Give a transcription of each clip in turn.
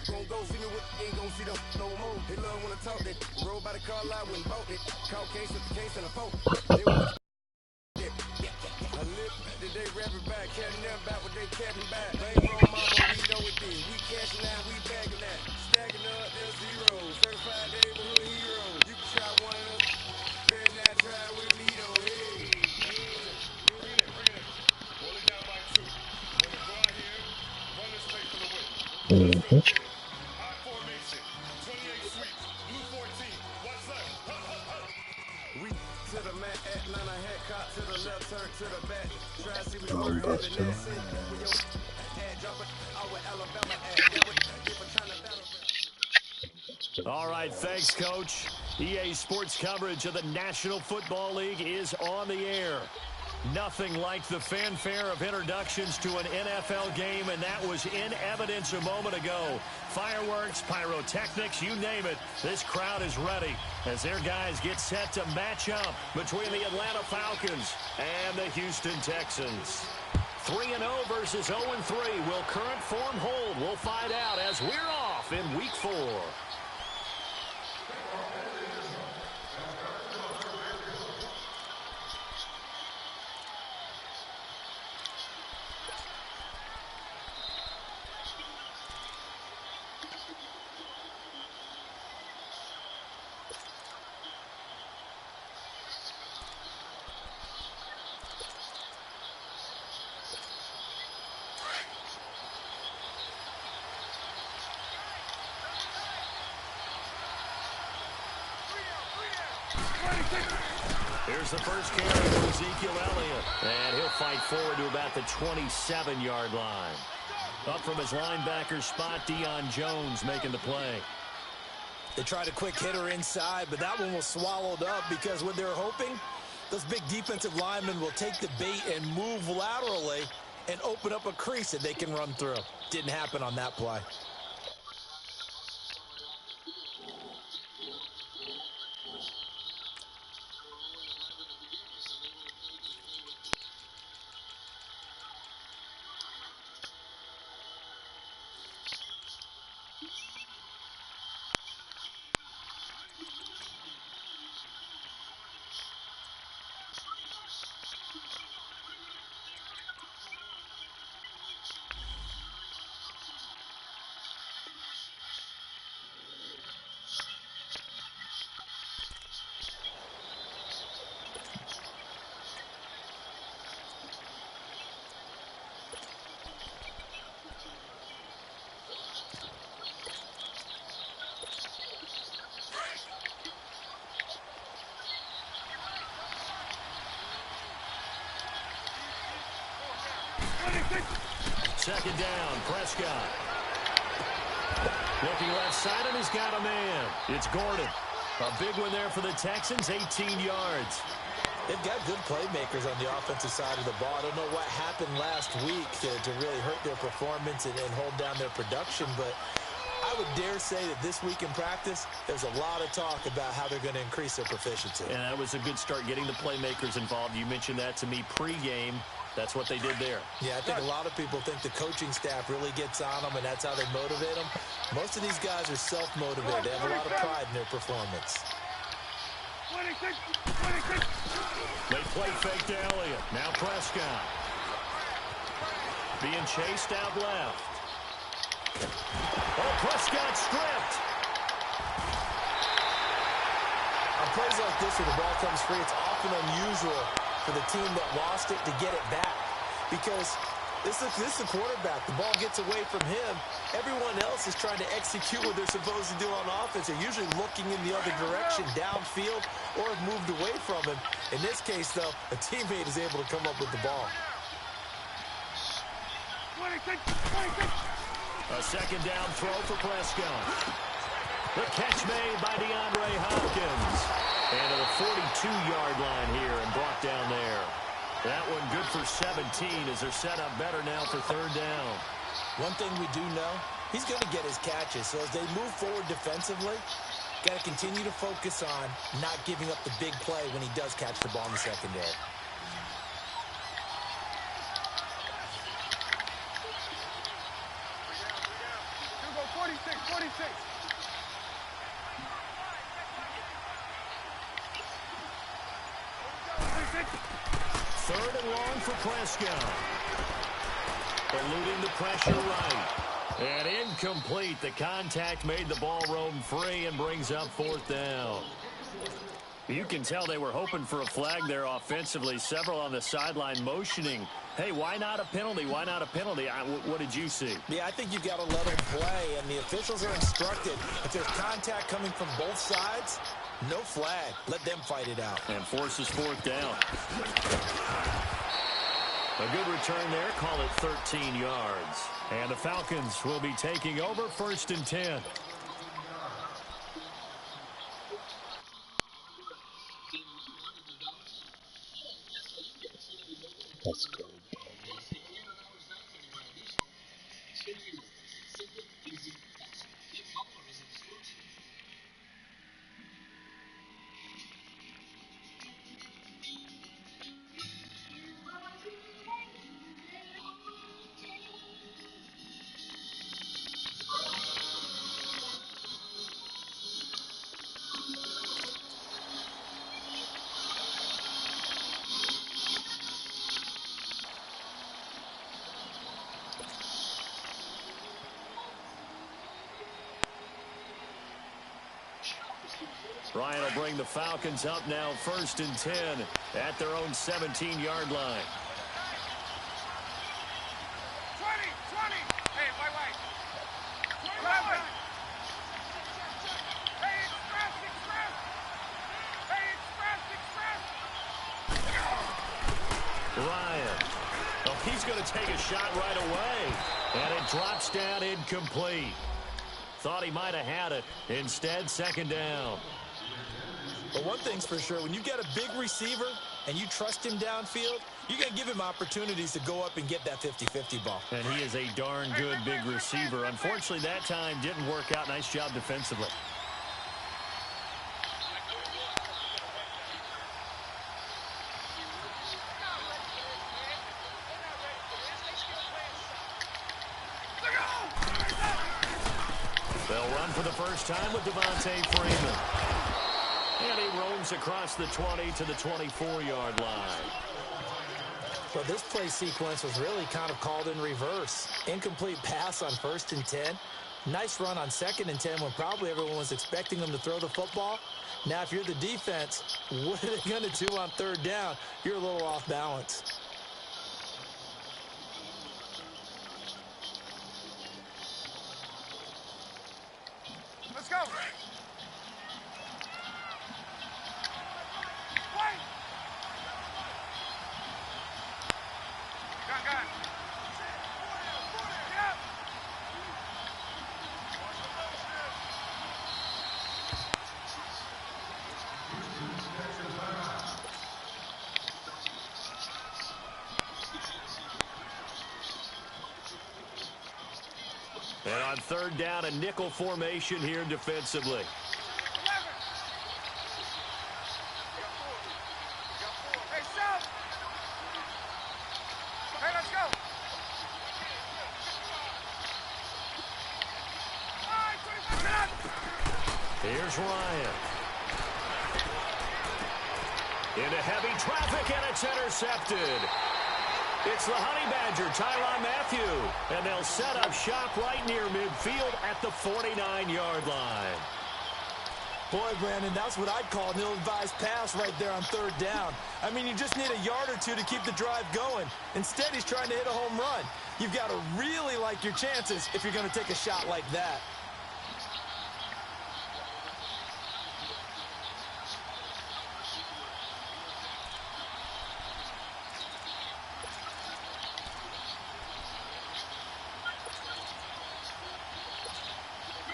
Gon' go see me with, ain't gon' see them no more. They love when I talk that. Roll by the car lot when bought it. Call case with the case and a phone. They want I live today rapping back, caring them about what they capping back. Blame on mama, we know it did. We cashing out, we bagging that. Stacking up, they're zero. Certified neighborhood hero. You can try one of us. Better not try with me though. Hey. Bring it in. Roll it down by 2. We're gonna go out here, run this play for the win. Let's go get it. High formation, 28 sweeps, blue 14. What's left? We to the mat, Atlanta head caught to the left, turn to the back. Try to see we work at the next city. When your ad drop it, our Alabama ad. If I'm trying to battle. All right, thanks, Coach. EA Sports coverage of the National Football League is on the air. Nothing like the fanfare of introductions to an NFL game, and that was in evidence a moment ago. Fireworks, pyrotechnics, you name it. This crowd is ready as their guys get set to match up between the Atlanta Falcons and the Houston Texans. 3-0 versus 0-3. Will current form hold? We'll find out as we're off in Week 4. Here's the first carry for Ezekiel Elliott, and he'll fight forward to about the 27-yard line. Up from his linebacker spot, Deion Jones making the play. They tried a quick hitter inside, but that one was swallowed up because what they're hoping, those big defensive linemen will take the bait and move laterally and open up a crease that they can run through. Didn't happen on that play. Second down, Prescott. Looking left side, and he's got a man. It's Gordon. A big one there for the Texans, 18 yards. They've got good playmakers on the offensive side of the ball. I don't know what happened last week to really hurt their performance and hold down their production, but I would dare say that this week in practice, there's a lot of talk about how they're going to increase their proficiency. And that was a good start, getting the playmakers involved. You mentioned that to me pregame. That's what they did there. Yeah, I think a lot of people think the coaching staff really gets on them, and that's how they motivate them. Most of these guys are self-motivated. They have a lot of pride in their performance. They play fake to Elliott. Now Prescott. Being chased out left. Oh, Prescott stripped. On plays like this where the ball comes free, it's often unusual for the team that lost it to get it back, because this is the quarterback. The ball gets away from him. Everyone else is trying to execute what they're supposed to do on offense. They're usually looking in the other direction, downfield, or have moved away from him. In this case, though, a teammate is able to come up with the ball. A second down throw for Prescott. The catch made by DeAndre Hopkins. And to the 42-yard line here and brought down there. That one good for 17 as they're set up better now for third down. One thing we do know, he's going to get his catches. So as they move forward defensively, got to continue to focus on not giving up the big play when he does catch the ball in the secondary. Third and long for Prescott. Eluding the pressure right. And incomplete. The contact made the ball roam free and brings up fourth down. You can tell they were hoping for a flag there offensively. Several on the sideline motioning. Hey, why not a penalty? Why not a penalty? What did you see? Yeah, I think you've got to let them play, and the officials are instructed. If there's contact coming from both sides, no flag. Let them fight it out. And forces fourth down. A good return there. Call it 13 yards. And the Falcons will be taking over 1st and 10. Let's go. Ryan will bring the Falcons up now 1st and 10 at their own 17-yard line. 20. Hey, wait. Hey, express. Ryan. Oh, he's going to take a shot right away. And it drops down incomplete. Thought he might have had it. Instead, 2nd down. But one thing's for sure, when you get a big receiver and you trust him downfield, you're going to give him opportunities to go up and get that 50-50 ball. And he is a darn good big receiver. Unfortunately, that time didn't work out. Nice job defensively. They'll run for the first time with Devontae Freeman. And he roams across the 20 to the 24-yard line. Well, this play sequence was really kind of called in reverse. Incomplete pass on 1st and 10. Nice run on 2nd and 10 when probably everyone was expecting them to throw the football. Now, if you're the defense, what are they going to do on 3rd down? You're a little off balance. Let's go. Gun. Get up. And on 3rd down, a nickel formation here defensively. 11. Hey, stop. Hey, let's go. All right, 25 minutes. Here's Ryan. Into heavy traffic, and it's intercepted. It's the Honey Badger, Tyrann Mathieu. And they'll set up shop right near midfield at the 49-yard line. Boy, Brandon, that's what I'd call an ill-advised pass right there on 3rd down. I mean, you just need a yard or two to keep the drive going. Instead, he's trying to hit a home run. You've got to really like your chances if you're going to take a shot like that.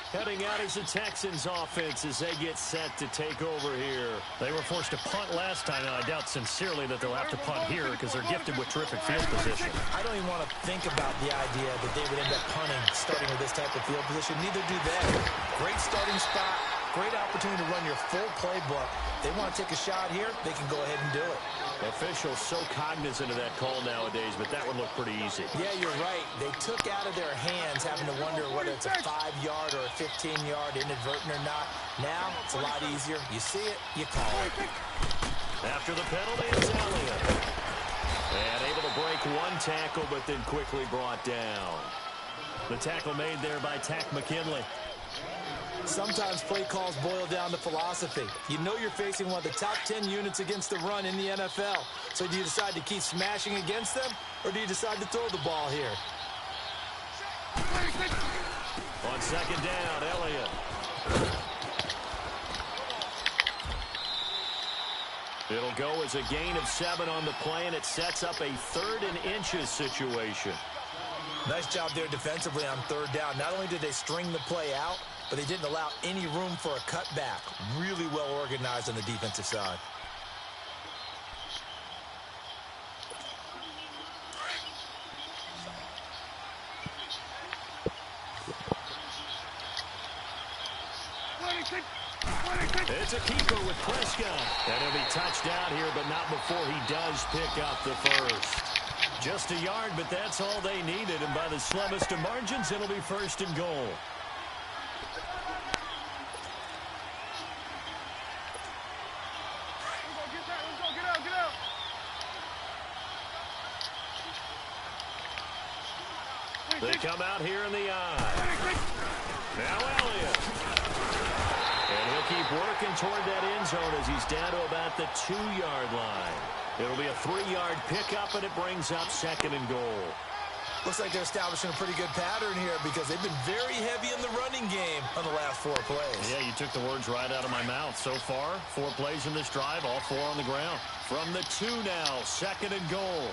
Heading out is the Texans offense as they get set to take over here. They were forced to punt last time, and I doubt sincerely that they'll have to punt here because they're gifted with terrific field position. I don't even want to think about the idea that they would end up punting starting with this type of field position. Neither do they. Great starting spot, Great opportunity to run your full playbook. They want to take a shot here, they can go ahead and do it. Officials so cognizant of that call nowadays, but that one looked pretty easy. Yeah, you're right. They took out of their hands having to wonder whether it's a 5-yard or a 15-yard inadvertent or not. Now, it's a lot easier. You see it, you call it. After the penalty, it's Elliott. And able to break one tackle, but then quickly brought down. The tackle made there by Tack McKinley. Sometimes play calls boil down to philosophy. You know you're facing one of the top 10 units against the run in the NFL. So do you decide to keep smashing against them, or do you decide to throw the ball here? On second down, Elliott. It'll go as a gain of 7 on the play, and it sets up a 3rd and inches situation. Nice job there defensively on 3rd down. Not only did they string the play out, but they didn't allow any room for a cutback. Really well organized on the defensive side. It's a keeper with Prescott. And he'll be touched down here, but not before he does pick up the first. Just a yard, but that's all they needed. And by the slimmest of margins, it'll be 1st and goal. They come out here in the eye. Now Elliott. And he'll keep working toward that end zone as he's down to about the 2-yard line. It'll be a 3-yard pickup, and it brings up 2nd and goal. Looks like they're establishing a pretty good pattern here because they've been very heavy in the running game on the last 4 plays. Yeah, you took the words right out of my mouth. So far, 4 plays in this drive, all 4 on the ground. From the 2 now, 2nd and goal.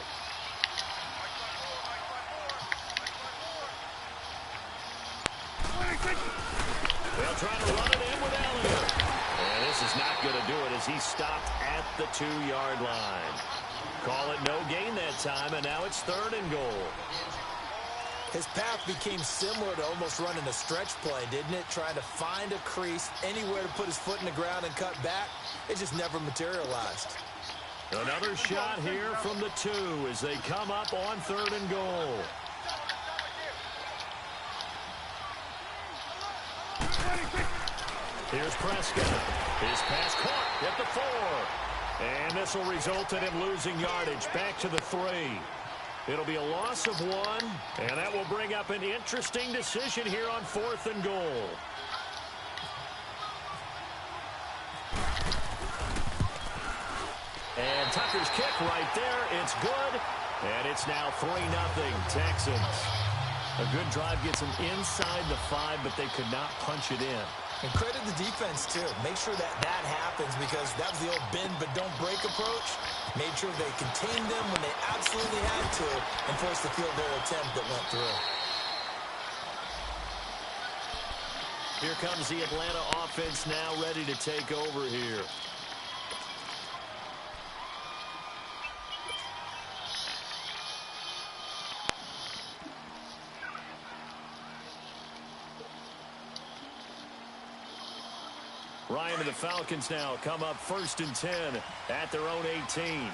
They'll try to run it in with Elliott. And this is not going to do it as he stopped at the 2-yard line. Call it no gain that time, and now it's 3rd and goal. His path became similar to almost running a stretch play, didn't it? Trying to find a crease, anywhere to put his foot in the ground and cut back. It just never materialized. Another shot here from the 2 as they come up on 3rd and goal. Here's Prescott. His pass caught at the 4. And this will result in him losing yardage back to the 3. It'll be a loss of 1, and that will bring up an interesting decision here on 4th and goal. And Tucker's kick right there. It's good, and it's now 3-0 Texans. A good drive gets them inside the 5, but they could not punch it in. And credit the defense, too. Make sure that happens because that was the old bend but don't break approach. Made sure they contained them when they absolutely had to and forced the field goal attempt that went through. Here comes the Atlanta offense now ready to take over here. Ryan and the Falcons now come up 1st and 10 at their own 18. 20.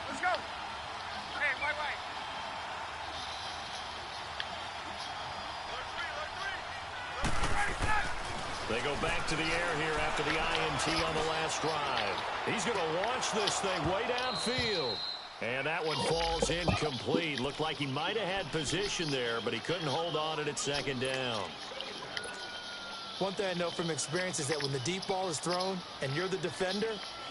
Let's go. Hey, white. They go back to the air here after the INT on the last drive. He's going to launch this thing way downfield. And that one falls incomplete. Looked like he might have had position there, but he couldn't hold on it at 2nd down. One thing I know from experience is that when the deep ball is thrown and you're the defender,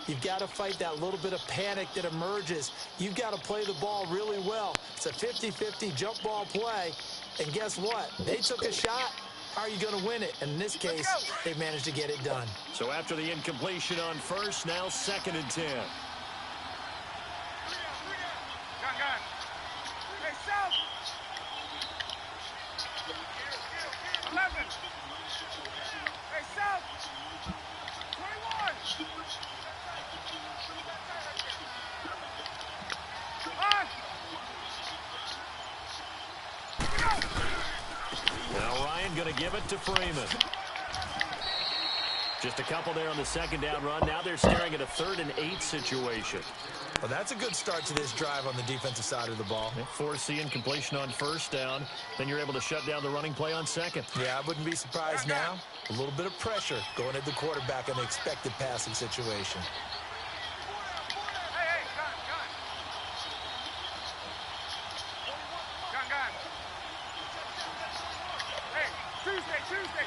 you've got to fight that little bit of panic that emerges. You've got to play the ball really well. It's a 50-50 jump ball play. And guess what? They took a shot. How are you going to win it? And in this case, they managed to get it done. So after the incompletion on 1st, now 2nd and 10. Ryan going to give it to Freeman. Just a couple there on the second down run. Now they're staring at a 3rd and 8 situation. Well, that's a good start to this drive on the defensive side of the ball. Foreseeing completion on first down. Then you're able to shut down the running play on second. Yeah, I wouldn't be surprised now. A little bit of pressure going at the quarterback in the expected passing situation.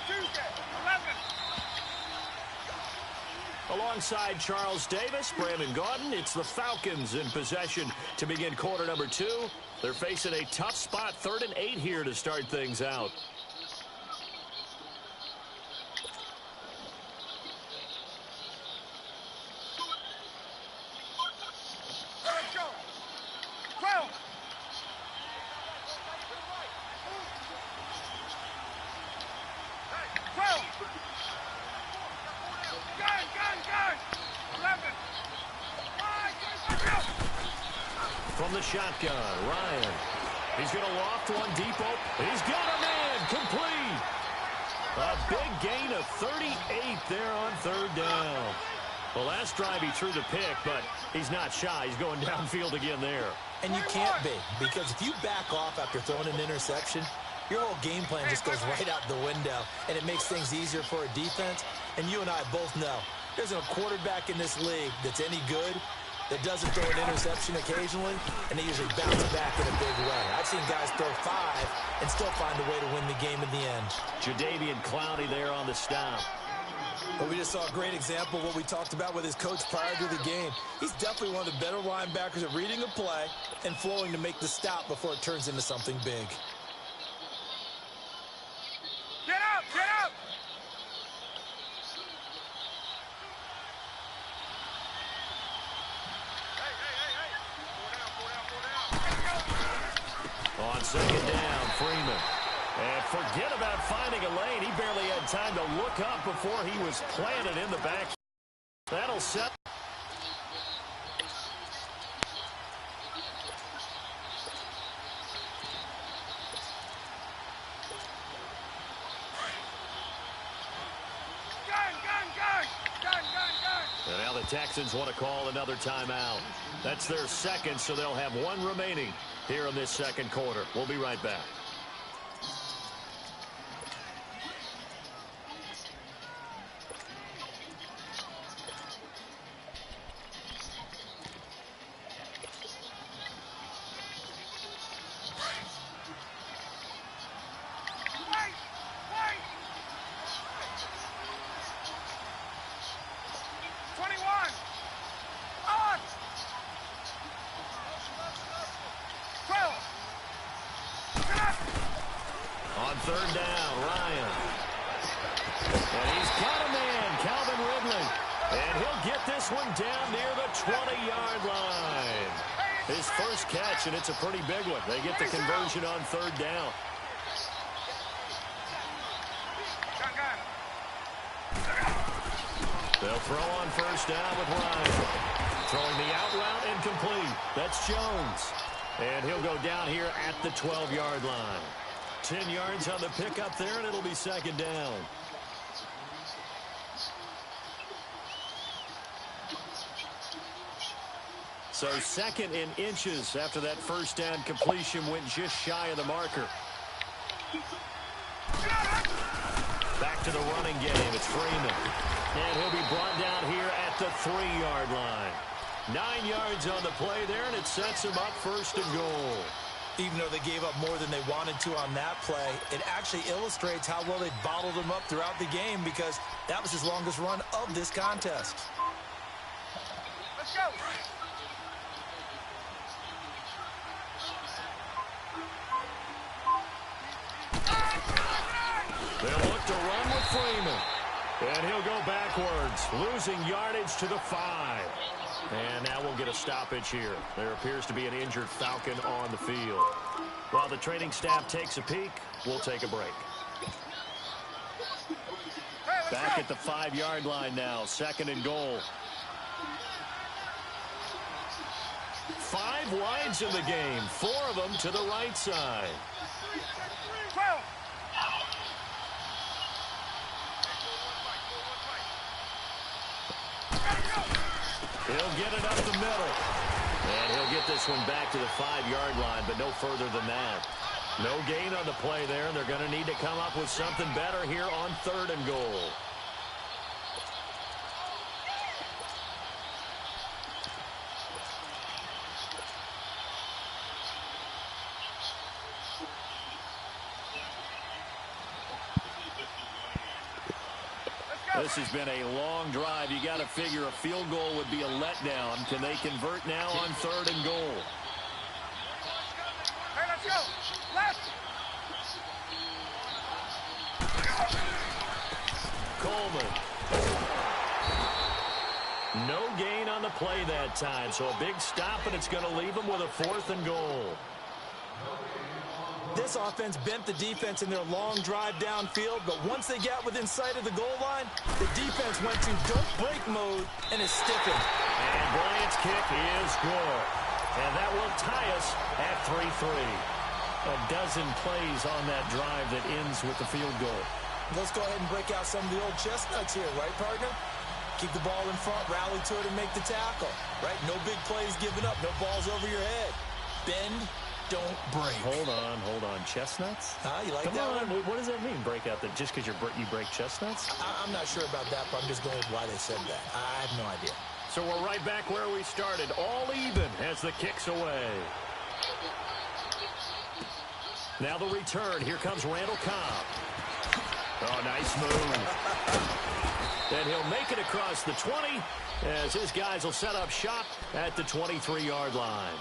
Tuesday, 11. Alongside Charles Davis, Brandon Gaudin, it's the Falcons in possession to begin quarter number 2. They're facing a tough spot, 3rd and 8 here to start things out. Let's go. 12. Hey, 12. Gun. 11. From the shotgun, Ryan. He's going to loft one deep open. He's got a man complete. A big gain of 38 there on 3rd down. Well, last drive he threw the pick, but he's not shy. He's going downfield again there. And you can't be, because if you back off after throwing an interception, your whole game plan just goes right out the window, and it makes things easier for a defense. And you and I both know there's a quarterback in this league that's any good that doesn't throw an interception occasionally, and they usually bounce back in a big way. I've seen guys throw 5 and still find a way to win the game in the end. Jadeveon Clowney there on the stop. But we just saw a great example of what we talked about with his coach prior to the game. He's definitely one of the better linebackers at reading a play and flowing to make the stop before it turns into something big. Get up! On second down, Freeman. And forget about finding a lane. He barely had time to look up before he was planted in the back. That'll set. And now the Texans want to call another timeout. That's their second, so they'll have 1 remaining here in this second quarter. We'll be right back. On third down, Ryan. And he's got a man, Calvin Ridley. And he'll get this one down near the 20-yard line. His first catch, and it's a pretty big one. They get the conversion on third down. They'll throw on first down with Ryan. Throwing the out route incomplete. That's Jones. And he'll go down here at the 12-yard line. 10 yards on the pickup there, and it'll be second down. So second in inches after that first down completion went just shy of the marker. Back to the running game. It's Freeman. And he'll be brought down here at the 3-yard line. 9 yards on the play there, and it sets him up first and goal. Even though they gave up more than they wanted to on that play, it actually illustrates how well they bottled him up throughout the game, because that was his longest run of this contest. Let's go. They'll look to run with Freeman. And he'll go backwards, losing yardage to the 5. And now we'll get a stoppage here. There appears to be an injured Falcon on the field. While the training staff takes a peek, we'll take a break. Back at the 5-yard line now, second and goal. 5 wides in the game, 4 of them to the right side. He'll get it up the middle. And he'll get this one back to the 5-yard line, but no further than that. No gain on the play there. They're going to need to come up with something better here on 3rd and goal. This has been a long drive. You got to figure a field goal would be a letdown. Can they convert now on 3rd and goal? Hey, let's go. Left. Coleman. No gain on the play that time. So a big stop, and it's going to leave them with a 4th and goal. This offense bent the defense in their long drive downfield, but once they got within sight of the goal line, the defense went to don't break mode and is stiffened. And Bryant's kick is good. And that will tie us at 3-3. A dozen plays on that drive that ends with the field goal. Let's go ahead and break out some of the old chestnuts here, right, partner? Keep the ball in front, rally to it, and make the tackle, right? No big plays given up, no balls over your head. Bend, don't break. Hold on. Chestnuts? You like Come that on. one? What does that mean, break out? That just because you break chestnuts? I'm not sure about that, but I'm just going with why they said that. I have no idea. So we're right back where we started. All even as the kick's away. Now the return. Here comes Randall Cobb. Oh, nice move. Then he'll make it across the 20 as his guys will set up shop at the 23-yard line.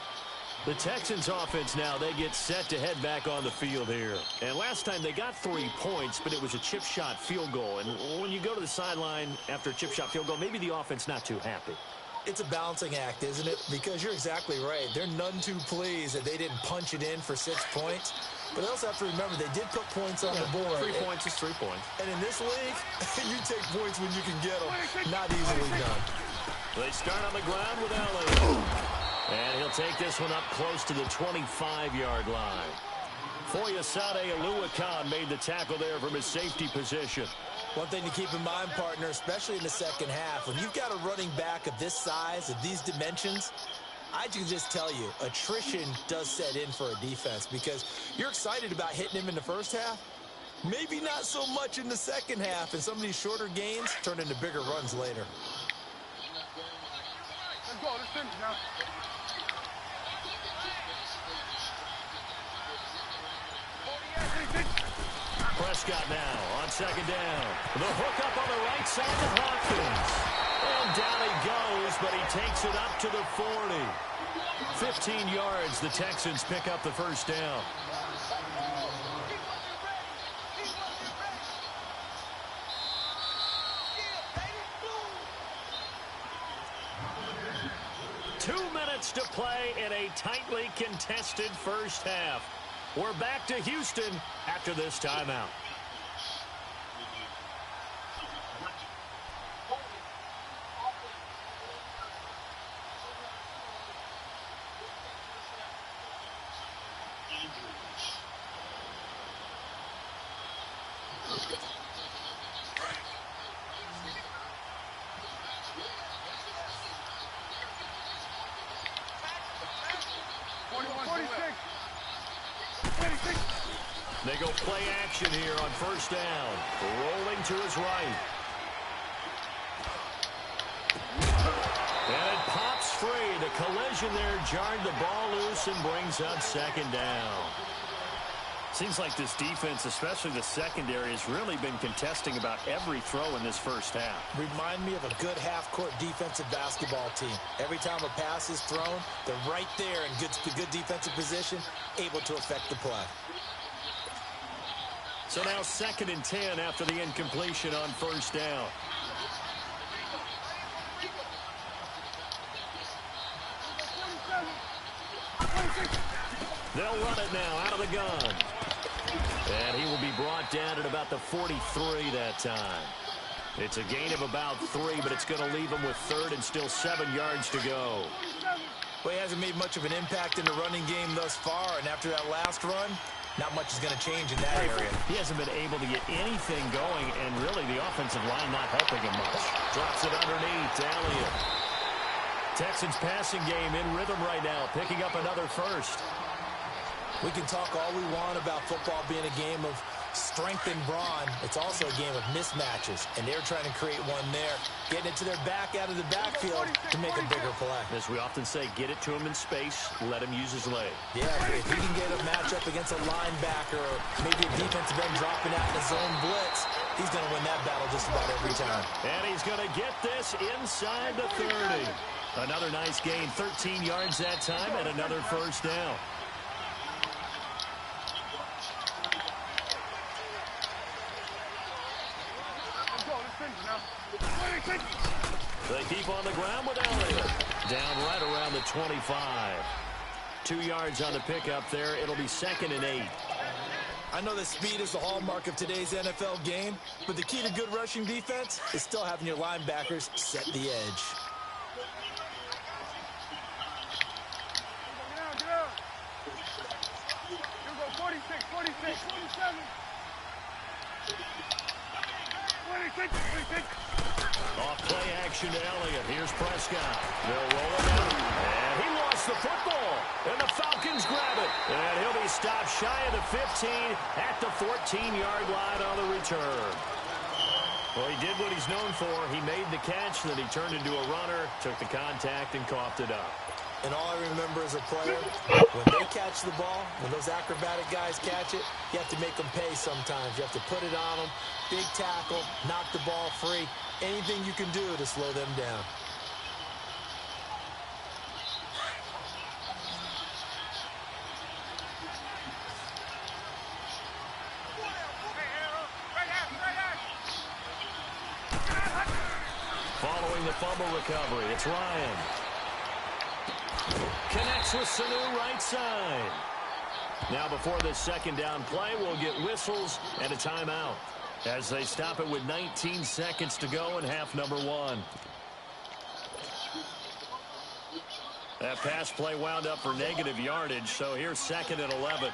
The Texans offense now, they get set to head back on the field here. And last time they got 3 points, but it was a chip shot field goal. And when you go to the sideline after a chip shot field goal, maybe the offense not too happy. It's a balancing act, isn't it? Because you're exactly right. They're none too pleased that they didn't punch it in for 6 points. But they also have to remember they did put points on the board. 3 points is 3 points. And in this league, you take points when you can get them. Not easily done. They start on the ground with Elliott. And he'll take this one up close to the 25-yard line. Foyesade Oluwakan made the tackle there from his safety position. One thing to keep in mind, partner, especially in the second half, when you've got a running back of this size, of these dimensions, I can just tell you, attrition does set in for a defense because you're excited about hitting him in the first half. Maybe not so much in the second half, and some of these shorter gains turn into bigger runs later. Let's go. Let's finish now. Prescott now on second down. The hook up on the right side to Hopkins. And down he goes, but he takes it up to the 40. 15 yards, the Texans pick up the first down. Two minutes to play in a tightly contested first half. We're back to Houston after this timeout. They go play action here on first down. Rolling to his right. And it pops free. The collision there jarred the ball loose and brings up second down. Seems like this defense, especially the secondary, has really been contesting about every throw in this first half. Remind me of a good half-court defensive basketball team. Every time a pass is thrown, they're right there in good defensive position, able to affect the play. So now 2nd and 10 after the incompletion on first down. They'll run it now out of the gun. And he will be brought down at about the 43 that time. It's a gain of about 3, but it's going to leave him with 3rd and still 7 yards to go. Well, he hasn't made much of an impact in the running game thus far, and after that last run, not much is going to change in that area. He hasn't been able to get anything going, and really the offensive line not helping him much. Drops it underneath to Elliott. Texans passing game in rhythm right now, picking up another first. We can talk all we want about football being a game of strength and brawn. It's also a game of mismatches, and they're trying to create one there, getting it to their back out of the backfield to make a bigger play. As we often say, get it to him in space, let him use his leg. Yeah, if he can get a matchup against a linebacker or maybe a defensive end dropping out in a zone blitz, he's going to win that battle just about every time. And he's going to get this inside the 30. Another nice gain, 13 yards that time, and another first down. They keep on the ground with Elliott. Down right around the 25. 2 yards on the pickup there. It'll be 2nd and 8. I know that speed is the hallmark of today's NFL game, but the key to good rushing defense is still having your linebackers set the edge. Off play action to Elliott. Here's Prescott. They'll roll it out. And he lost the football. And the Falcons grab it. And he'll be stopped shy of the 15 at the 14-yard line on the return. Well, he did what he's known for. He made the catch, then he turned into a runner, took the contact, and coughed it up. And all I remember as a player, when they catch the ball, when those acrobatic guys catch it, you have to make them pay sometimes. You have to put it on them, big tackle, knock the ball free, anything you can do to slow them down. Following the fumble recovery, it's Ryan. Connects with Sanu right side. Now before this second down play, we'll get whistles and a timeout as they stop it with 19 seconds to go in half number 1. That pass play wound up for negative yardage, so here's 2nd and 11.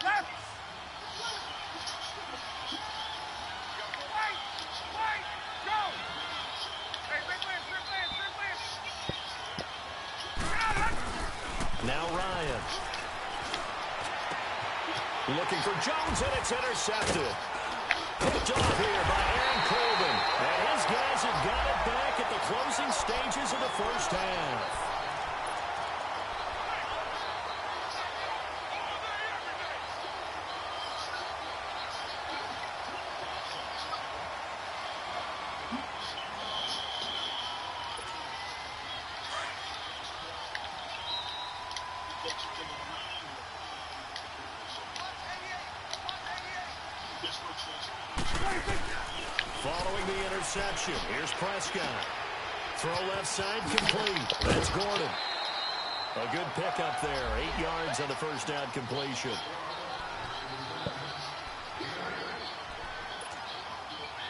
Now Ryan. Looking for Jones, and it's intercepted. Picked off here by Aaron Colvin. And his guys have got it back at the closing stages of the first half. Following the interception, here's Prescott. Throw left side complete. That's Gordon. A good pickup there. 8 yards on the first down completion.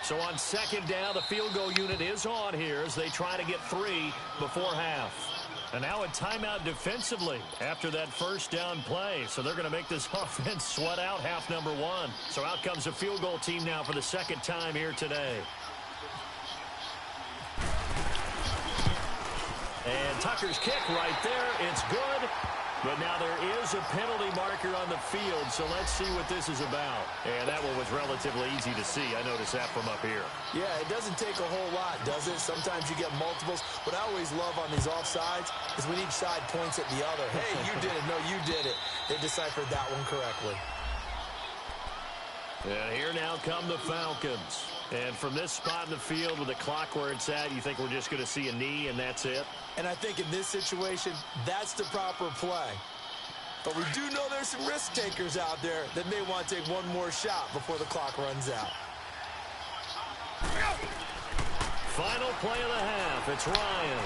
So on second down, the field goal unit is on here as they try to get 3 before half. And now a timeout defensively after that first down play. So they're going to make this offense sweat out half number 1. So out comes the field goal team now for the second time here today. And Tucker's kick right there. It's good. But now there is a penalty marker on the field, so let's see what this is about. And that one was relatively easy to see. I noticed that from up here. Yeah, it doesn't take a whole lot, does it? Sometimes you get multiples. What I always love on these offsides is when each side points at the other. Hey, you did it. No, you did it. They deciphered that one correctly. And here now come the Falcons. And from this spot in the field with the clock where it's at, you think we're just going to see a knee and that's it? And I think in this situation, that's the proper play. But we do know there's some risk takers out there that may want to take one more shot before the clock runs out. Final play of the half. It's Ryan.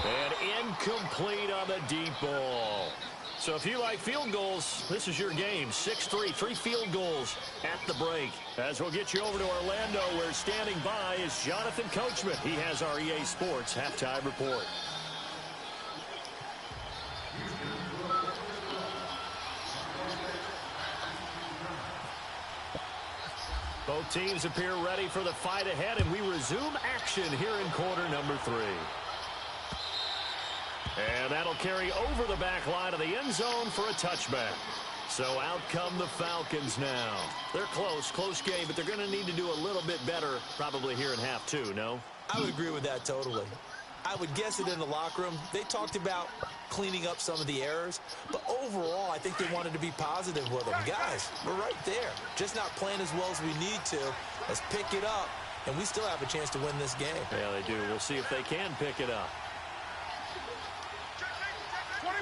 And incomplete on the deep ball. So if you like field goals, this is your game. 6-3, 3 field goals at the break. As we'll get you over to Orlando, where standing by is Jonathan Coachman. He has our EA Sports halftime report. Both teams appear ready for the fight ahead, and we resume action here in quarter number 3. And that'll carry over the back line of the end zone for a touchback. So out come the Falcons now. They're close game, but they're going to need to do a little bit better probably here in half two, no? I would agree with that totally. I would guess it in the locker room. They talked about cleaning up some of the errors, but overall, I think they wanted to be positive with them. Guys, we're right there. Just not playing as well as we need to. Let's pick it up, and we still have a chance to win this game. Yeah, they do. We'll see if they can pick it up. 21.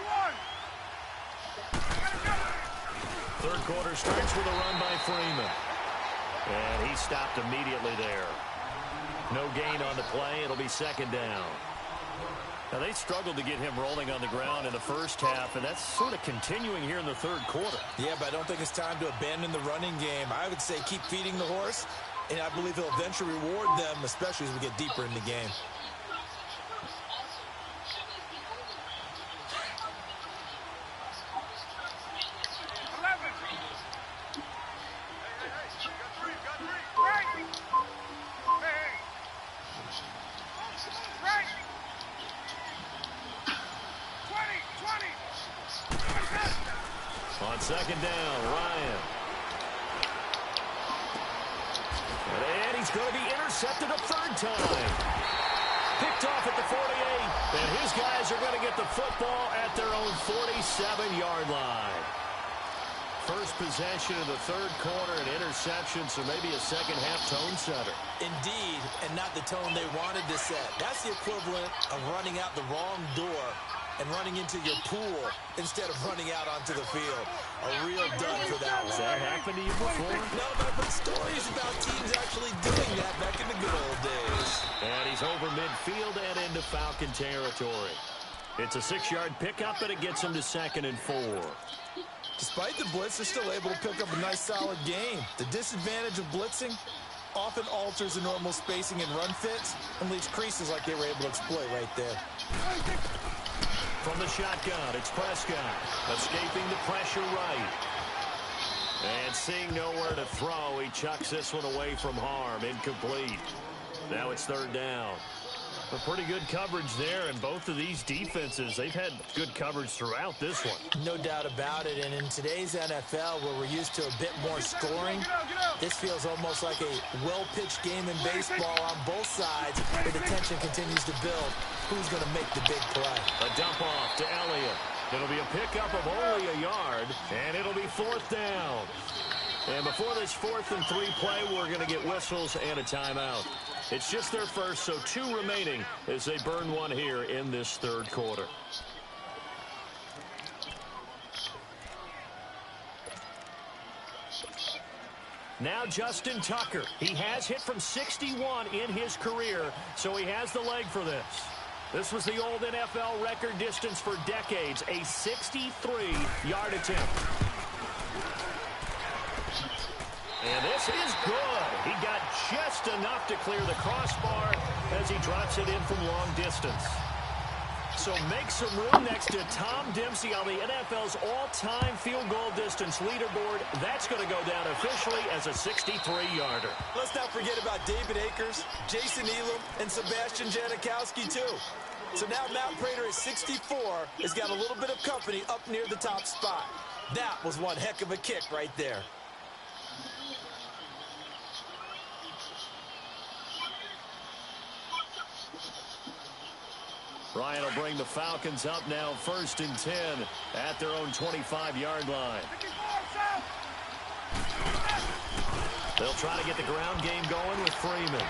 Third quarter starts with a run by Freeman. And he stopped immediately there. No gain on the play. It'll be second down. Now, they struggled to get him rolling on the ground in the first half, and that's sort of continuing here in the third quarter. Yeah, but I don't think it's time to abandon the running game. I would say keep feeding the horse, and I believe he'll eventually reward them, especially as we get deeper in the game. On second down, Ryan. And he's going to be intercepted a third time. Picked off at the 48. And his guys are going to get the football at their own 47-yard line. First possession of the third quarter, an interception, so maybe a second-half tone setter. Indeed, and not the tone they wanted to set. That's the equivalent of running out the wrong door and running into your pool instead of running out onto the field. A real dud for that one. Has that happened to you before? No, but I've heard stories about teams actually doing that back in the good old days. And he's over midfield and into Falcon territory. It's a 6-yard pickup, and it gets him to 2nd and 4. Despite the blitz, they're still able to pick up a nice, solid game. The disadvantage of blitzing often alters the normal spacing and run fits and leaves creases like they were able to exploit right there. From the shotgun, it's Prescott. Escaping the pressure right. And seeing nowhere to throw, he chucks this one away from harm. Incomplete. Now it's third down. A pretty good coverage there, and both of these defenses, they've had good coverage throughout this one. No doubt about it, and in today's NFL, where we're used to a bit more scoring, this feels almost like a well-pitched game in baseball on both sides, where the tension continues to build. Who's going to make the big play? A dump off to Elliott. It'll be a pickup of only a yard, and it'll be fourth down. And before this 4th and 3 play, we're going to get whistles and a timeout. It's just their first, so 2 remaining as they burn one here in this third quarter. Now Justin Tucker. He has hit from 61 in his career, so he has the leg for this. This was the old NFL record distance for decades, a 63-yard attempt. And this is good. He got just enough to clear the crossbar as he drops it in from long distance. So make some room next to Tom Dempsey on the NFL's all-time field goal distance leaderboard. That's going to go down officially as a 63-yarder. Let's not forget about David Akers, Jason Elam, and Sebastian Janikowski, too. So now Matt Prater at 64 has got a little bit of company up near the top spot. That was one heck of a kick right there. Ryan will bring the Falcons up now 1st and 10 at their own 25-yard line. They'll try to get the ground game going with Freeman.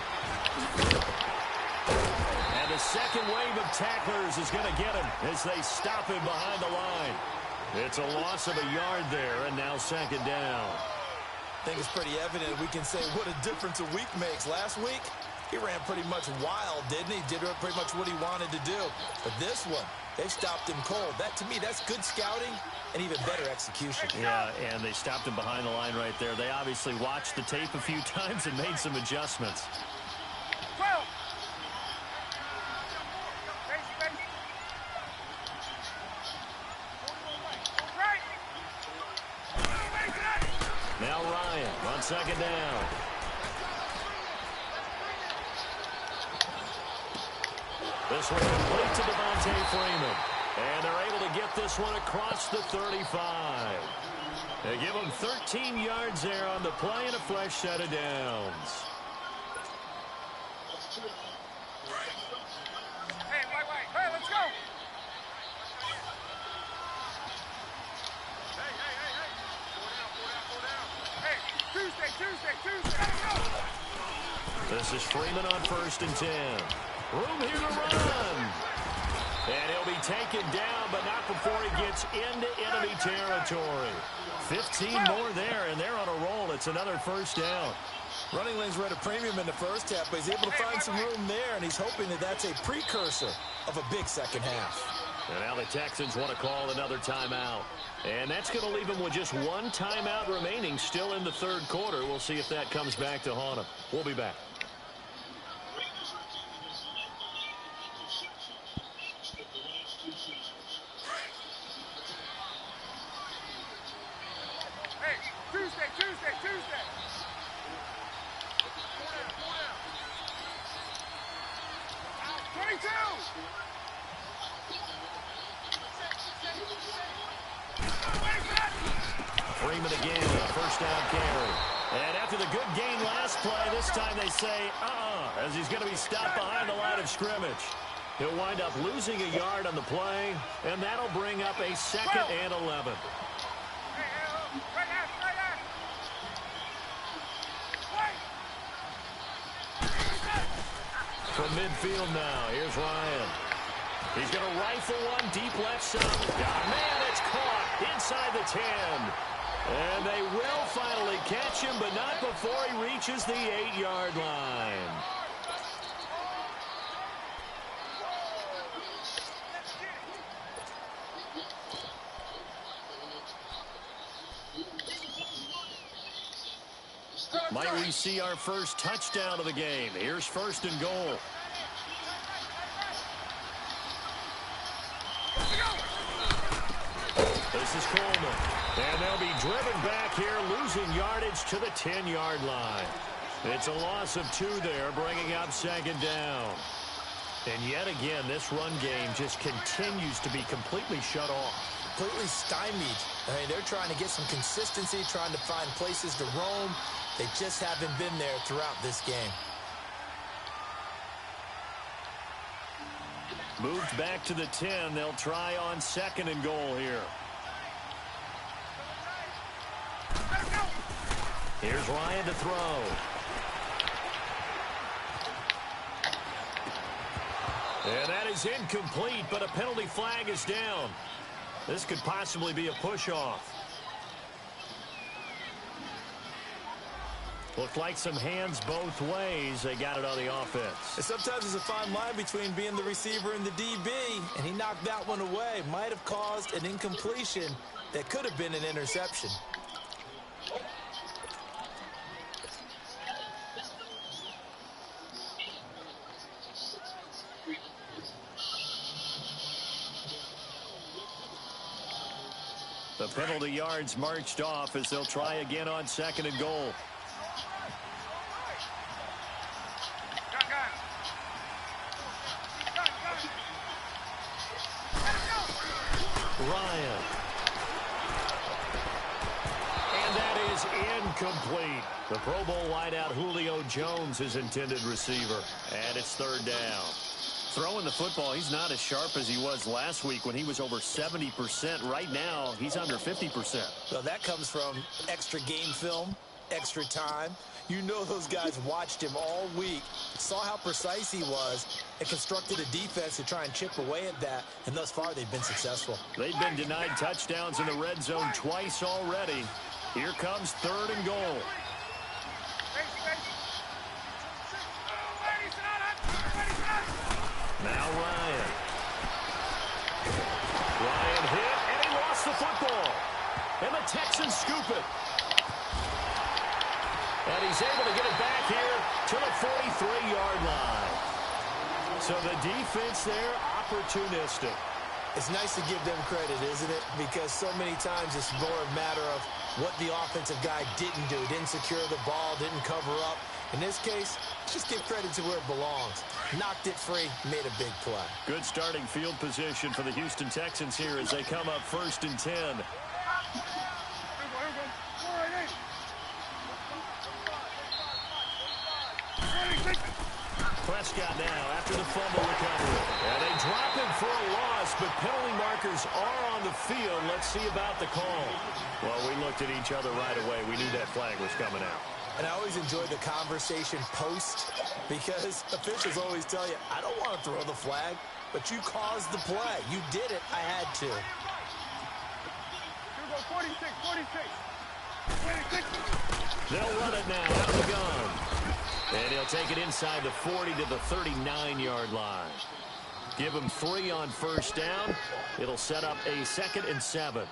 And the second wave of tacklers is going to get him as they stop him behind the line. It's a loss of a yard there, and now 2nd down. I think it's pretty evident we can say what a difference a week makes. Last week, he ran pretty much wild, didn't he? Did pretty much what he wanted to do. But this one, they stopped him cold. That, to me, that's good scouting and even better execution. Yeah, and they stopped him behind the line right there. They obviously watched the tape a few times and made some adjustments. 12. Now Ryan on 2nd down. This one complete to Devontae Freeman. And they're able to get this one across the 35. They give them 13 yards there on the play and a fresh set of downs. Hey, let's go. Hey, Tuesday. This is Freeman on 1st and 10. Room here to run. And he'll be taken down, but not before he gets into enemy territory. 15 more there, and they're on a roll. It's another first down. Running lanes were at a premium in the first half, but he's able to find some room there, and he's hoping that that's a precursor of a big second half. And now the Texans want to call another timeout. And that's going to leave them with just one timeout remaining still in the third quarter. We'll see if that comes back to haunt them. We'll be back. Tuesday. Freeman again, first down carry. And after the good gain last play, this time they say, as he's going to be stopped behind the line of scrimmage. He'll wind up losing a yard on the play, and that'll bring up a 2nd and 11. From midfield now, here's Ryan. He's going to rifle one deep left side. Man, it's caught inside the 10. And they will finally catch him, but not before he reaches the 8-yard line. Might we see our first touchdown of the game? Here's 1st and goal. This is Coleman. And they'll be driven back here, losing yardage to the 10-yard line. It's a loss of 2 there, bringing up 2nd down. And yet again, this run game just continues to be completely shut off. Completely stymied. I mean, they're trying to get some consistency, trying to find places to roam. They just haven't been there throughout this game. Moved back to the 10. They'll try on 2nd and goal here. Here's Ryan to throw. And that is incomplete, but a penalty flag is down. This could possibly be a push-off. Looked like some hands both ways. They got it on the offense. And sometimes there's a fine line between being the receiver and the DB, and he knocked that one away. Might have caused an incompletion that could have been an interception. The penalty yards marched off as they'll try again on 2nd and goal. Ryan. And that is incomplete. The Pro Bowl wideout Julio Jones, his intended receiver. And it's 3rd down. Throwing the football, he's not as sharp as he was last week when he was over 70%. Right now, he's under 50%. Well, that comes from extra game film, extra time. You know those guys watched him all week, saw how precise he was, and constructed a defense to try and chip away at that, and thus far they've been successful. They've been denied touchdowns in the red zone twice already. Here comes 3rd and goal. Now Ryan. Ryan hit, and he lost the football. And the Texans scoop it. And he's able to get it back here to the 43-yard line. So the defense there, opportunistic. It's nice to give them credit, isn't it? Because so many times it's more a matter of what the offensive guy didn't do. Didn't secure the ball, didn't cover up. In this case, just give credit to where it belongs. Knocked it free, made a big play. Good starting field position for the Houston Texans here as they come up 1st and 10. Prescott now after the fumble recovery. And they drop him for a loss, but penalty markers are on the field. Let's see about the call. Well, we looked at each other right away. We knew that flag was coming out. And I always enjoy the conversation post because officials always tell you, I don't want to throw the flag, but you caused the play. You did it. I had to. 46. They'll run it now out of the gun. And he'll take it inside the 40 to the 39-yard line. Give him 3 on 1st down. It'll set up a 2nd and 7.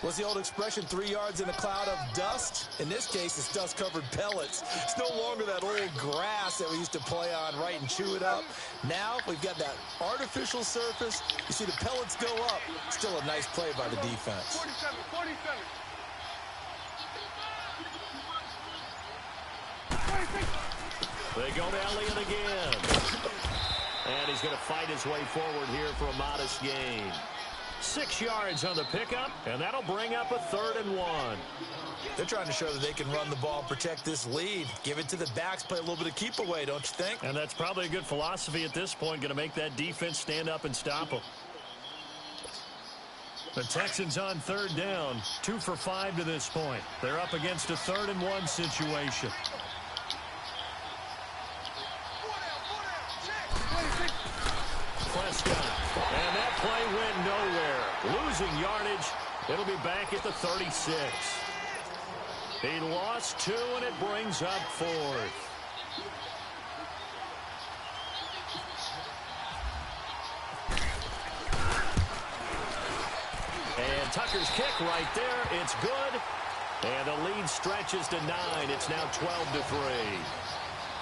What's the old expression, 3 yards in a cloud of dust? In this case, it's dust-covered pellets. It's no longer that old grass that we used to play on, right, and chew it up. Now we've got that artificial surface. You see the pellets go up. Still a nice play by the defense. 47. They go to Elliott again. And he's going to fight his way forward here for a modest gain. 6 yards on the pickup, and that'll bring up a 3rd and 1. They're trying to show that they can run the ball and protect this lead. Give it to the backs, play a little bit of keep away, don't you think? And that's probably a good philosophy at this point, going to make that defense stand up and stop them. The Texans on 3rd down, 2 for 5 to this point. They're up against a 3rd and 1 situation. Prescott, and that play went nowhere. Losing yardage. It'll be back at the 36. He lost 2, and it brings up 4th. And Tucker's kick right there. It's good. And the lead stretches to 9. It's now 12-3.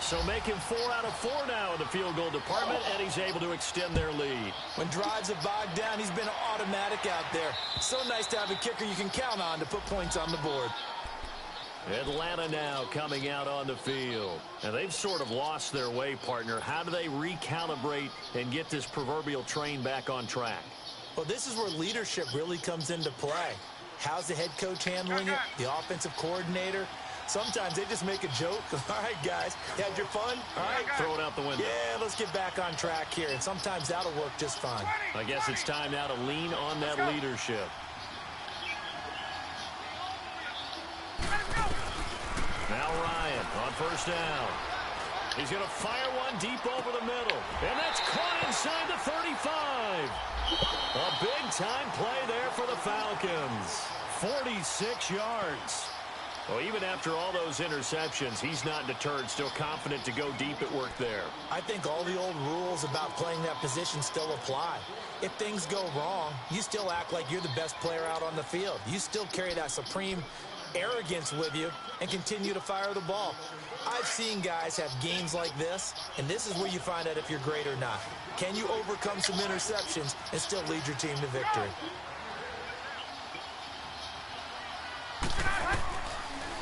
So making 4 out of 4 now in the field goal department, and he's able to extend their lead. When drives have bogged down, he's been automatic out there. So nice to have a kicker you can count on to put points on the board. Atlanta now coming out on the field. And they've sort of lost their way, partner. How do they recalibrate and get this proverbial train back on track? Well, this is where leadership really comes into play. How's the head coach handling it? The offensive coordinator? Sometimes they just make a joke. All right, guys, you had your fun? All right. Throw it out the window. Yeah, let's get back on track here. And sometimes that'll work just fine. I guess it's time now to lean on that leadership. Now Ryan on 1st down. He's going to fire one deep over the middle. And that's caught inside the 35. A big-time play there for the Falcons. 46 yards. Well, even after all those interceptions, he's not deterred, still confident to go deep at work there. I think all the old rules about playing that position still apply. If things go wrong, you still act like you're the best player out on the field. You still carry that supreme arrogance with you and continue to fire the ball. I've seen guys have games like this, and this is where you find out if you're great or not. Can you overcome some interceptions and still lead your team to victory?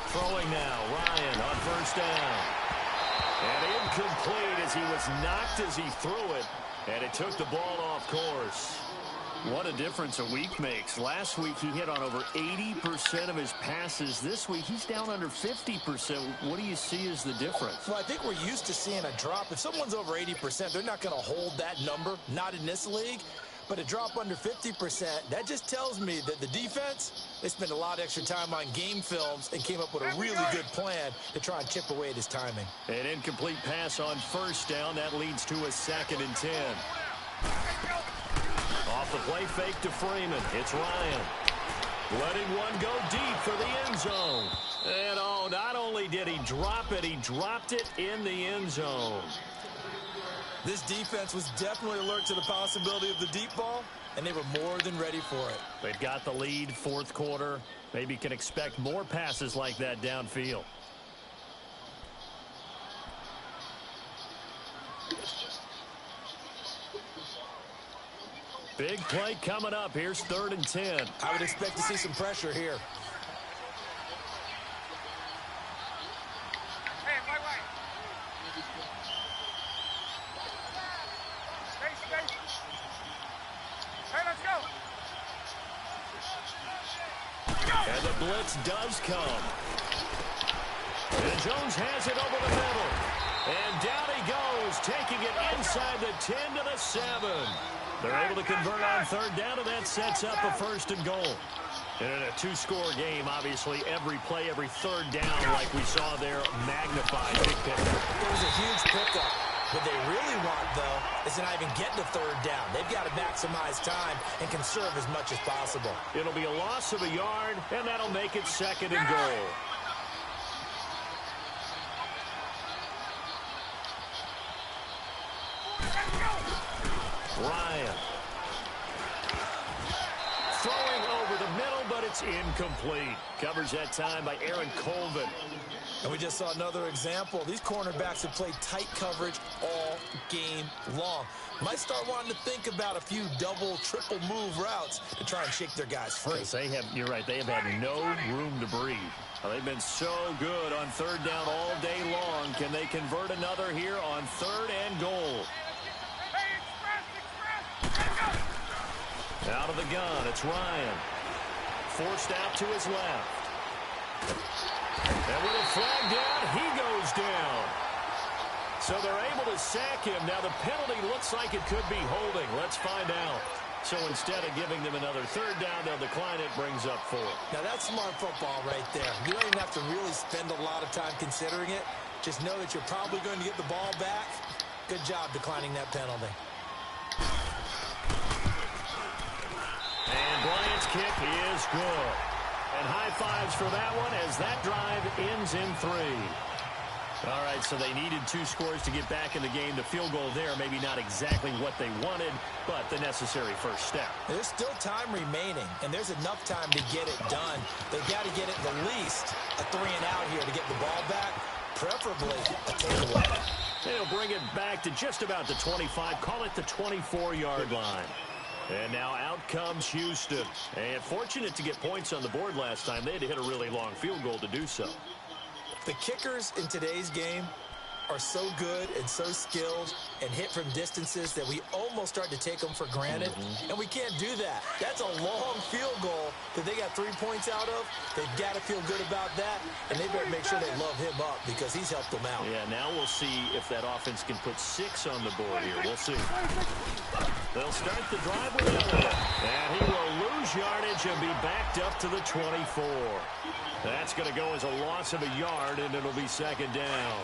Throwing now, Ryan on 1st down. And incomplete as he was knocked as he threw it, and it took the ball off course. What a difference a week makes. Last week he hit on over 80% of his passes. This week he's down under 50%. What do you see as the difference? Well, I think we're used to seeing a drop. If someone's over 80%, they're not going to hold that number, not in this league. But a drop under 50%, that just tells me that the defense, they spent a lot of extra time on game films and came up with a really good plan to try and chip away at his timing. An incomplete pass on 1st down. That leads to a 2nd and 10. Off the play fake to Freeman. It's Ryan. Letting one go deep for the end zone. And oh, not only did he drop it, he dropped it in the end zone. This defense was definitely alert to the possibility of the deep ball, and they were more than ready for it. They've got the lead, 4th quarter. Maybe can expect more passes like that downfield. Big play coming up. Here's 3rd and 10. I would expect to see some pressure here. Hey, wait. Hey, let's go. And the blitz does come. And Jones has it over the middle. And down he goes, taking it inside the 10 to the 7. They're able to convert on third down, and that sets up a 1st and goal. And in a 2-score game, obviously, every play, every third down, like we saw there, magnified. Big pickup. It was a huge pickup. What they really want, though, is to not even get to third down. They've got to maximize time and conserve as much as possible. It'll be a loss of a yard, and that'll make it 2nd and goal. Ryan. Throwing over the middle, but it's incomplete. Covers that time by Aaron Colvin. And we just saw another example. These cornerbacks have played tight coverage all game long. Might start wanting to think about a few double, triple move routes to try and shake their guys free. You're right, they have had no room to breathe. They've been so good on third down all day long. Can they convert another here on 3rd and goal? Out of the gun, it's Ryan. Forced out to his left. And with a flag down, he goes down. So they're able to sack him. Now the penalty looks like it could be holding. Let's find out. So instead of giving them another third down, they'll decline it, brings up 4. Now that's smart football right there. You don't even have to really spend a lot of time considering it. Just know that you're probably going to get the ball back. Good job declining that penalty. And Bryant's kick is good. And high fives for that one as that drive ends in 3. All right, so they needed 2 scores to get back in the game. The field goal there, maybe not exactly what they wanted, but the necessary first step. There's still time remaining, and there's enough time to get it done. They've got to get it the least a 3 and out here to get the ball back, preferably a takeaway. They'll bring it back to just about the 25, call it the 24-yard line. And now out comes Houston. And fortunate to get points on the board last time. They had to hit a really long field goal to do so. The kickers in today's game are so good and so skilled and hit from distances that we almost start to take them for granted. And we can't do that. That's a long field goal that they got 3 points out of. They've got to feel good about that, and they better make sure they love him up because he's helped them out. Yeah, now we'll see if that offense can put 6 on the board here. We'll see. They'll start the drive with Elliott. And he will lose yardage and be backed up to the 24. That's going to go as a loss of a yard, and it'll be 2nd down.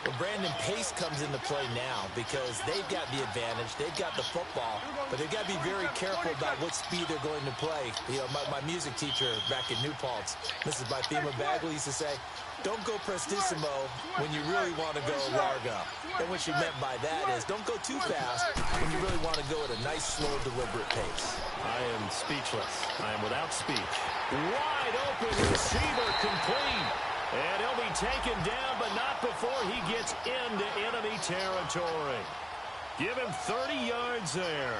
Well, Brandon, pace comes into play now because they've got the advantage. They've got the football, but they've got to be very careful about what speed they're going to play. You know, my music teacher back in New Paltz, Mrs. Bythema Bagley, used to say, don't go prestissimo when you really want to go largo. And what she meant by that is don't go too fast when you really want to go at a nice, slow, deliberate pace. I am speechless. I am without speech. Wide open receiver complete. And he'll be taken down, but not before he gets into enemy territory. Give him 30 yards there.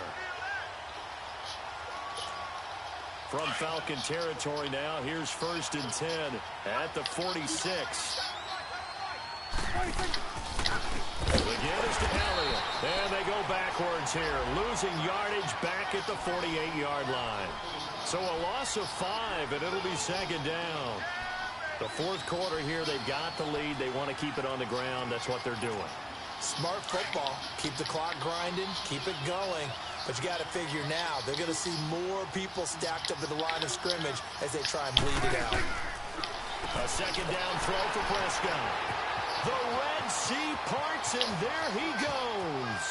From Falcon territory now, here's 1st and 10 at the 46. Again is to Elliott. And they go backwards here, losing yardage back at the 48-yard line. So a loss of 5, and it'll be 2nd down. The 4th quarter here, they've got the lead. They want to keep it on the ground. That's what they're doing. Smart football. Keep the clock grinding. Keep it going. But you got to figure now, they're going to see more people stacked up at the line of scrimmage as they try and bleed it out. A 2nd down throw for Prescott. The Red Sea parts, and there he goes.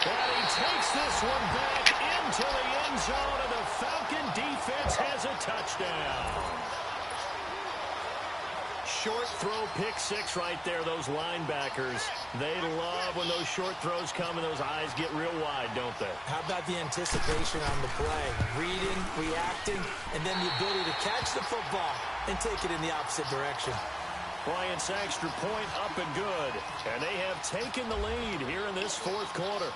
And he takes this one back into the end zone, and the Falcon defense has a touchdown. Short throw, pick 6 right there. Those linebackers, they love when those short throws come and those eyes get real wide, don't they? How about the anticipation on the play? Reading, reacting, and then the ability to catch the football and take it in the opposite direction. Bryant's extra point up and good. And they have taken the lead here in this 4th quarter.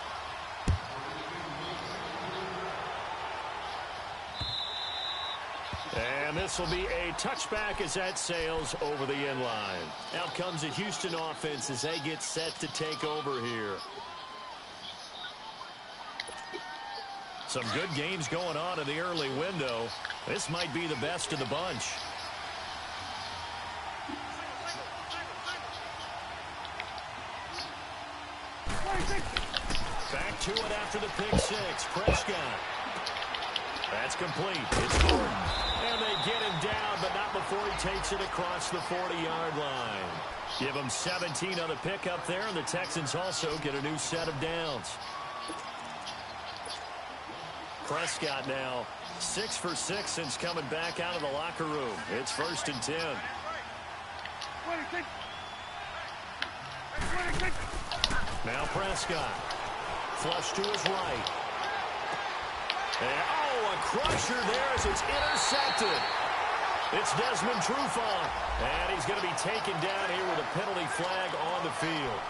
And this will be a touchback as that sails over the end line. Out comes the Houston offense as they get set to take over here. Some good games going on in the early window. This might be the best of the bunch. Back to it after the pick six. Prescott. That's complete. It's Gordon. And they get him down, but not before he takes it across the 40-yard line. Give him 17 on the pickup there, and the Texans also get a new set of downs. Prescott now 6 for 6 since coming back out of the locker room. It's 1st and 10. Now Prescott. Flush to his right. And, oh, a crusher there as it's intercepted. It's Desmond Trufant. And he's going to be taken down here with a penalty flag on the field.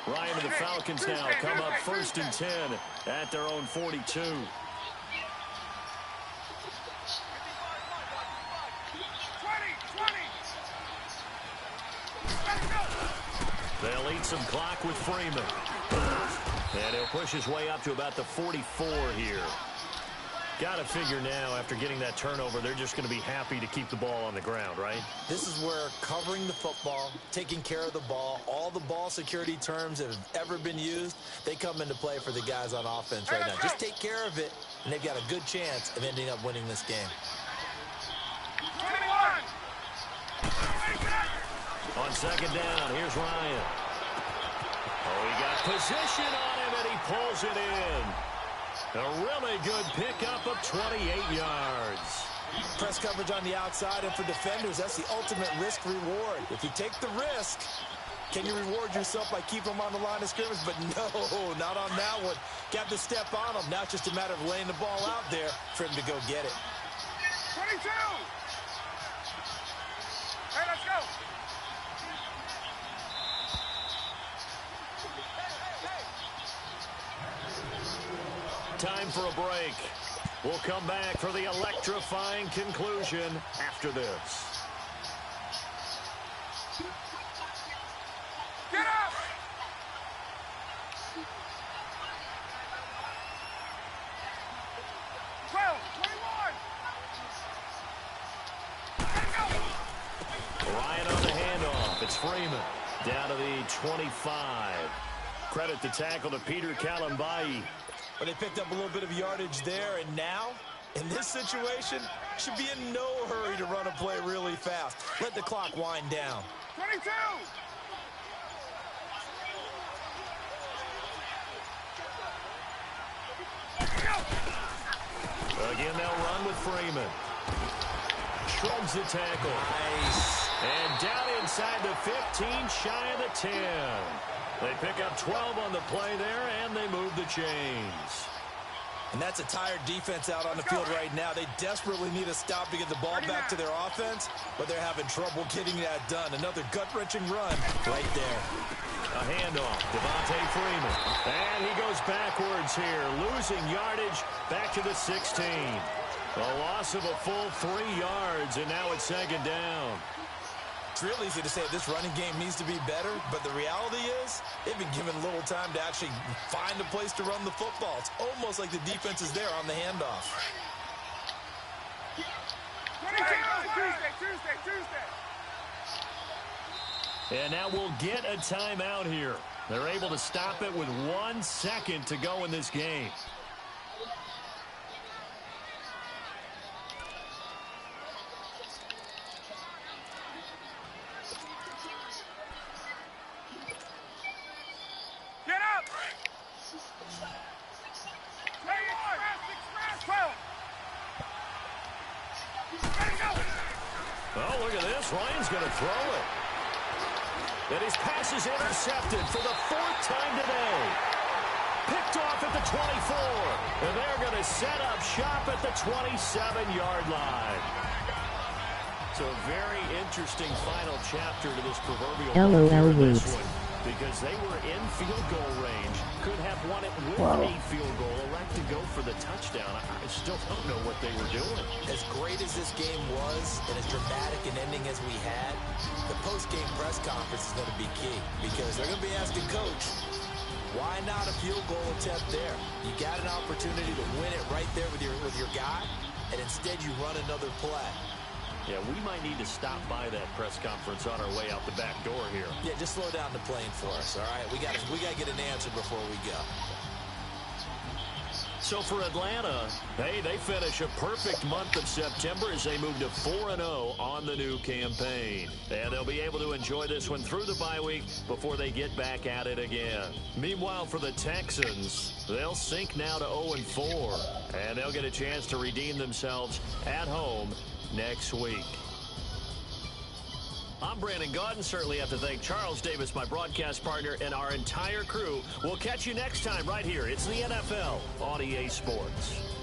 Ryan and the Falcons now come up 1st and 10 at their own 42. They'll eat some clock with Freeman. And he'll push his way up to about the 44 here. Got to figure now, after getting that turnover, they're just going to be happy to keep the ball on the ground, right? This is where covering the football, taking care of the ball, all the ball security terms that have ever been used, they come into play for the guys on offense right now. Just take care of it, and they've got a good chance of ending up winning this game. On 2nd down, here's Ryan. Oh, he got position on him, and he pulls it in. A really good pickup of 28 yards. Press coverage on the outside, and for defenders, that's the ultimate risk-reward. If you take the risk, can you reward yourself by keeping them on the line of scrimmage? But no, not on that one. Got to step on them. Now it's just a matter of laying the ball out there for him to go get it. 22! Hey, let's go! Time for a break. We'll come back for the electrifying conclusion after this. Get up! Ryan on the handoff. It's Freeman down to the 25. Credit the tackle to Peter Kalambayi. But they picked up a little bit of yardage there, and now, in this situation, should be in no hurry to run a play really fast. Let the clock wind down. 22! Again, they'll run with Freeman. Shrugs the tackle. Nice. And down inside the 15, shy of the 10. They pick up 12 on the play there, and they move the chains. And that's a tired defense out on the field right now. They desperately need a stop to get the ball back to their offense, but they're having trouble getting that done. Another gut-wrenching run right there. A handoff, Devontae Freeman. And he goes backwards here, losing yardage back to the 16. A loss of a full 3 yards, and now it's 2nd down. It's real easy to say this running game needs to be better, but the reality is they've been given little time to actually find a place to run the football. It's almost like the defense is there on the handoff. Tuesday. And now we'll get a timeout here. They're able to stop it with 1 second to go in this game. Oh, look at this. Ryan's going to throw it. And his pass is intercepted for the 4th time today. Picked off at the 24. And they're going to set up shop at the 27-yard line. So a very interesting final chapter to this proverbial LOL Woods. because they were in field goal range. Could have won it with a field goal. Elect to go for the touchdown. I still don't know what they were doing. As great as this game was and as dramatic an ending as we had, the post-game press conference is going to be key because they're going to be asking Coach, why not a field goal attempt there? You got an opportunity to win it right there with your guy, and instead you run another play. Yeah, we might need to stop by that press conference on our way out the back door here. Yeah, just slow down the plane for us, all right? We got to get an answer before we go. So for Atlanta, hey, they finish a perfect month of September as they move to 4-0 on the new campaign. And they'll be able to enjoy this one through the bye week before they get back at it again. Meanwhile, for the Texans, they'll sink now to 0-4. And they'll get a chance to redeem themselves at home next week. I'm Brandon Gaudin. Certainly have to thank Charles Davis, my broadcast partner, and our entire crew. We'll catch you next time right here. It's the NFL on EA Sports.